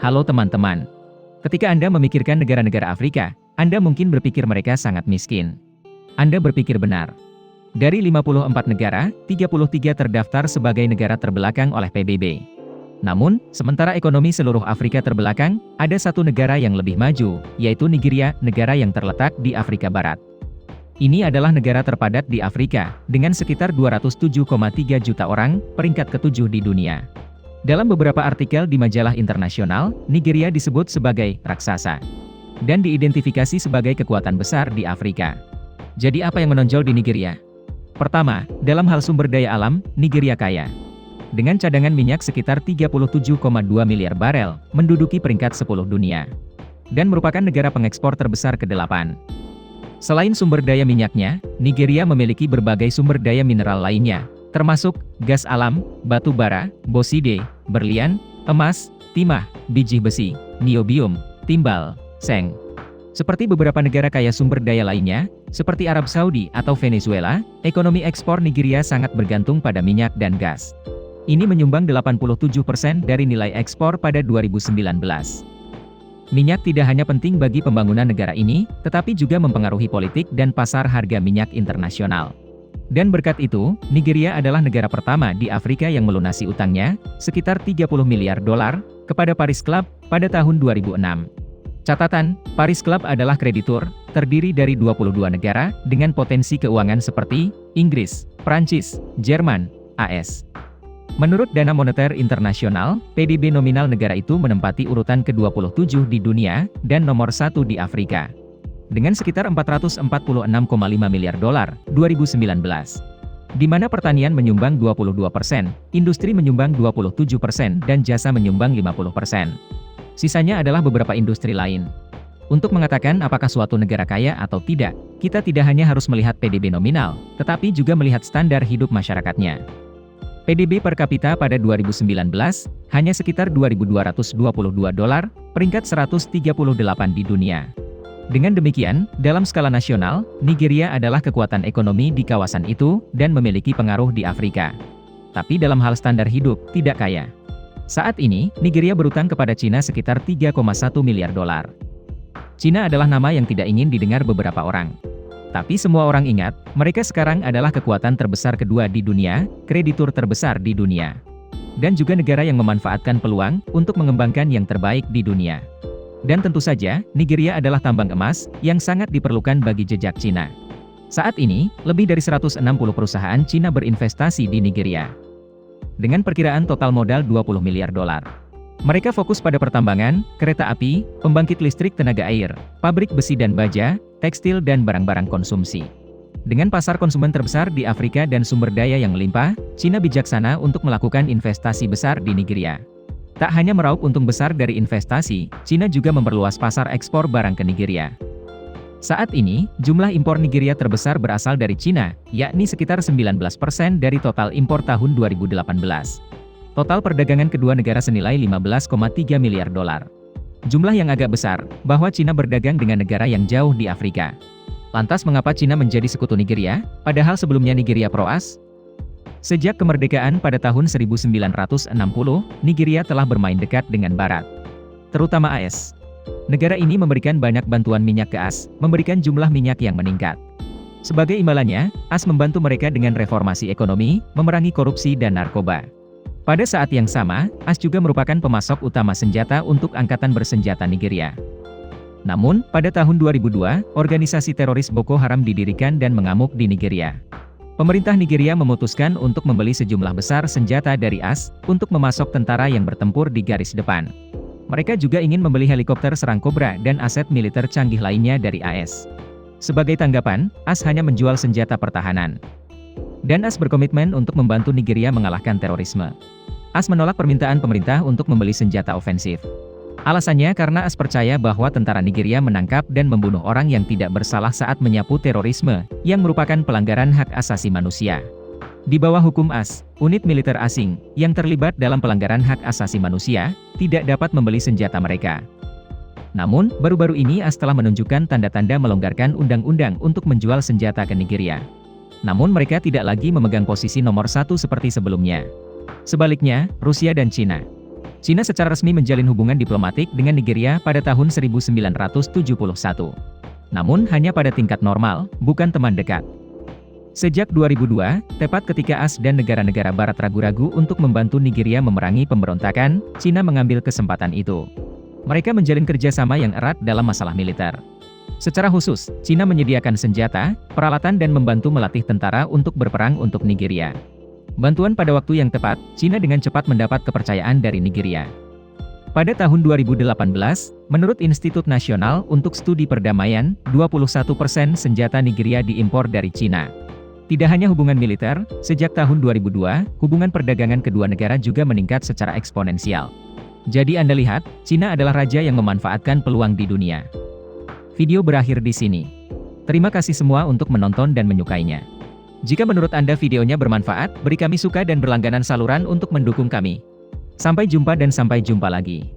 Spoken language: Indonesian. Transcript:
Halo teman-teman. Ketika Anda memikirkan negara-negara Afrika, Anda mungkin berpikir mereka sangat miskin. Anda berpikir benar. Dari 54 negara, 33 terdaftar sebagai negara terbelakang oleh PBB. Namun, sementara ekonomi seluruh Afrika terbelakang, ada satu negara yang lebih maju, yaitu Nigeria, negara yang terletak di Afrika Barat. Ini adalah negara terpadat di Afrika, dengan sekitar 207,3 juta orang, peringkat ke-7 di dunia. Dalam beberapa artikel di majalah internasional, Nigeria disebut sebagai raksasa dan diidentifikasi sebagai kekuatan besar di Afrika. Jadi apa yang menonjol di Nigeria? Pertama, dalam hal sumber daya alam, Nigeria kaya. Dengan cadangan minyak sekitar 37,2 miliar barel, menduduki peringkat 10 dunia. Dan merupakan negara pengekspor terbesar ke-8. Selain sumber daya minyaknya, Nigeria memiliki berbagai sumber daya mineral lainnya, termasuk gas alam, batu bara, boside, berlian, emas, timah, biji besi, niobium, timbal, seng. Seperti beberapa negara kaya sumber daya lainnya, seperti Arab Saudi atau Venezuela, ekonomi ekspor Nigeria sangat bergantung pada minyak dan gas. Ini menyumbang 87% dari nilai ekspor pada 2019. Minyak tidak hanya penting bagi pembangunan negara ini, tetapi juga mempengaruhi politik dan pasar harga minyak internasional. Dan berkat itu, Nigeria adalah negara pertama di Afrika yang melunasi utangnya, sekitar 30 miliar dolar, kepada Paris Club, pada tahun 2006. Catatan, Paris Club adalah kreditur, terdiri dari 22 negara, dengan potensi keuangan seperti, Inggris, Prancis, Jerman, AS. Menurut Dana Moneter Internasional, PDB nominal negara itu menempati urutan ke-27 di dunia, dan nomor 1 di Afrika. Dengan sekitar 446,5 miliar dolar, 2019. Di mana pertanian menyumbang 22%, industri menyumbang 27%, dan jasa menyumbang 50%. Sisanya adalah beberapa industri lain. Untuk mengatakan apakah suatu negara kaya atau tidak, kita tidak hanya harus melihat PDB nominal, tetapi juga melihat standar hidup masyarakatnya. PDB per kapita pada 2019, hanya sekitar 2.222 dolar, peringkat 138 di dunia. Dengan demikian, dalam skala nasional, Nigeria adalah kekuatan ekonomi di kawasan itu, dan memiliki pengaruh di Afrika. Tapi dalam hal standar hidup, tidak kaya. Saat ini, Nigeria berutang kepada Cina sekitar 3,1 miliar dolar. Cina adalah nama yang tidak ingin didengar beberapa orang. Tapi semua orang ingat, mereka sekarang adalah kekuatan terbesar kedua di dunia, kreditur terbesar di dunia. Dan juga negara yang memanfaatkan peluang, untuk mengembangkan yang terbaik di dunia. Dan tentu saja, Nigeria adalah tambang emas, yang sangat diperlukan bagi jejak Cina. Saat ini, lebih dari 160 perusahaan Cina berinvestasi di Nigeria. Dengan perkiraan total modal 20 miliar dolar. Mereka fokus pada pertambangan, kereta api, pembangkit listrik tenaga air, pabrik besi dan baja, tekstil dan barang-barang konsumsi. Dengan pasar konsumen terbesar di Afrika dan sumber daya yang melimpah, Cina bijaksana untuk melakukan investasi besar di Nigeria. Tak hanya meraup untung besar dari investasi, Cina juga memperluas pasar ekspor barang ke Nigeria. Saat ini, jumlah impor Nigeria terbesar berasal dari Cina, yakni sekitar 19% dari total impor tahun 2018. Total perdagangan kedua negara senilai 15,3 miliar dolar. Jumlah yang agak besar, bahwa Cina berdagang dengan negara yang jauh di Afrika. Lantas mengapa Cina menjadi sekutu Nigeria, padahal sebelumnya Nigeria pro-AS? Sejak kemerdekaan pada tahun 1960, Nigeria telah bermain dekat dengan Barat. Terutama AS. Negara ini memberikan banyak bantuan minyak ke AS, memberikan jumlah minyak yang meningkat. Sebagai imbalannya, AS membantu mereka dengan reformasi ekonomi, memerangi korupsi dan narkoba. Pada saat yang sama, AS juga merupakan pemasok utama senjata untuk angkatan bersenjata Nigeria. Namun, pada tahun 2002, organisasi teroris Boko Haram didirikan dan mengamuk di Nigeria. Pemerintah Nigeria memutuskan untuk membeli sejumlah besar senjata dari AS, untuk memasok tentara yang bertempur di garis depan. Mereka juga ingin membeli helikopter serang Cobra dan aset militer canggih lainnya dari AS. Sebagai tanggapan, AS hanya menjual senjata pertahanan. Dan AS berkomitmen untuk membantu Nigeria mengalahkan terorisme. AS menolak permintaan pemerintah untuk membeli senjata ofensif. Alasannya karena AS percaya bahwa tentara Nigeria menangkap dan membunuh orang yang tidak bersalah saat menyapu terorisme, yang merupakan pelanggaran hak asasi manusia. Di bawah hukum AS, unit militer asing, yang terlibat dalam pelanggaran hak asasi manusia, tidak dapat membeli senjata mereka. Namun, baru-baru ini AS telah menunjukkan tanda-tanda melonggarkan undang-undang untuk menjual senjata ke Nigeria. Namun mereka tidak lagi memegang posisi nomor 1 seperti sebelumnya. Sebaliknya, Rusia dan Cina. Cina secara resmi menjalin hubungan diplomatik dengan Nigeria pada tahun 1971. Namun hanya pada tingkat normal, bukan teman dekat. Sejak 2002, tepat ketika AS dan negara-negara barat ragu-ragu untuk membantu Nigeria memerangi pemberontakan, Cina mengambil kesempatan itu. Mereka menjalin kerjasama yang erat dalam masalah militer. Secara khusus, Cina menyediakan senjata, peralatan dan membantu melatih tentara untuk berperang untuk Nigeria. Bantuan pada waktu yang tepat, Cina dengan cepat mendapat kepercayaan dari Nigeria. Pada tahun 2018, menurut Institut Nasional untuk Studi Perdamaian, 21% senjata Nigeria diimpor dari Cina. Tidak hanya hubungan militer, sejak tahun 2002, hubungan perdagangan kedua negara juga meningkat secara eksponensial. Jadi Anda lihat, Cina adalah raja yang memanfaatkan peluang di dunia. Video berakhir di sini. Terima kasih semua untuk menonton dan menyukainya. Jika menurut Anda videonya bermanfaat, beri kami suka dan berlangganan saluran untuk mendukung kami. Sampai jumpa dan sampai jumpa lagi.